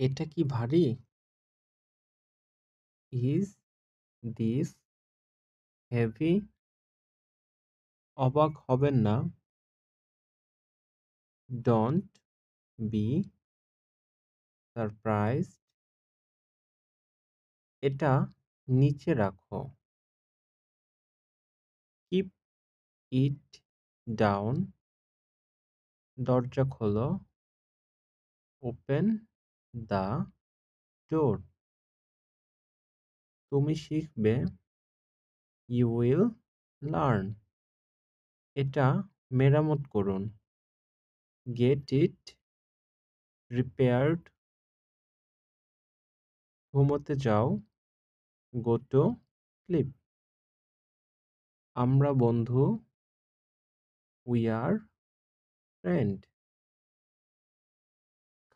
এটা কি ভারী? Is this heavy? অবাক হবেন না। Don't be surprised. এটা নিচে রাখো। Keep it down. দরজা খোলো। Open the door. তুমি শিখবে। You will learn. এটা মেরামত করুন। Get it repaired. ঘুমোতে যাও। Go to sleep. আমরা বন্ধু। We are friend.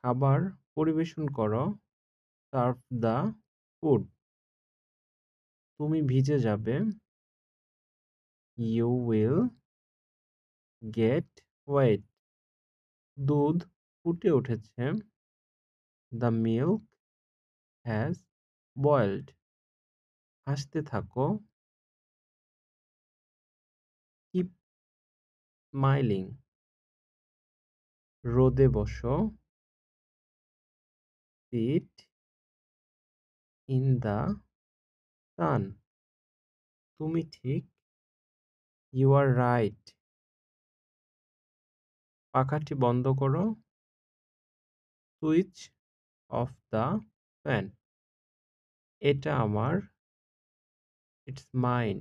খাবার পরিবেশন করো। Serve the food. তুমি ভিজে যাবে। You will get wet. দুধ ফুটে উঠেছে। The milk has boiled. হাসতে থাকো। Keep smiling. রোদে বসো। Seat in the sun. তুমি ঠিক। You are right. পাখাটি বন্ধ করো। Switch off the fan. এটা আমার। It's mine.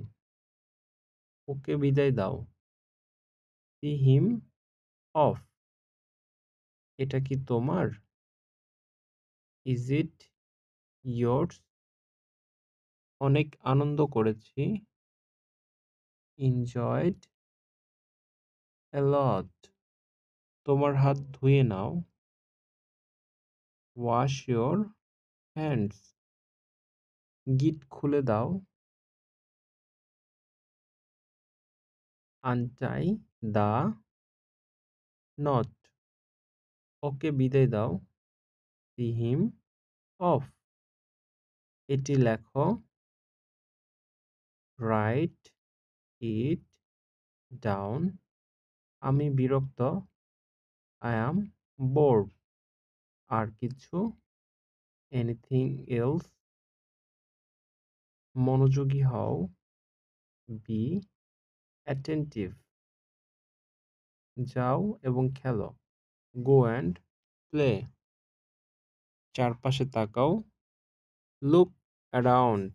ওকে বিদায় দাও। See him off. এটা কি তোমার? Is it yours? অনেক আনন্দ করেছি। Enjoyed a lot. তোমার হাত ধুয়ে নাও। Wash your hands. গিট খুলে দাও। আনটাই দ্য নট। ওকে বিদায় দাও। See him off. এটি লেখো। Write it down. আমি বিরক্ত। I am bored. আর কিছু? Anything else? মনোযোগী হও। Be attentive. যাও এবং খেলো। Go and play. চারপাশে তাকাও। Look around.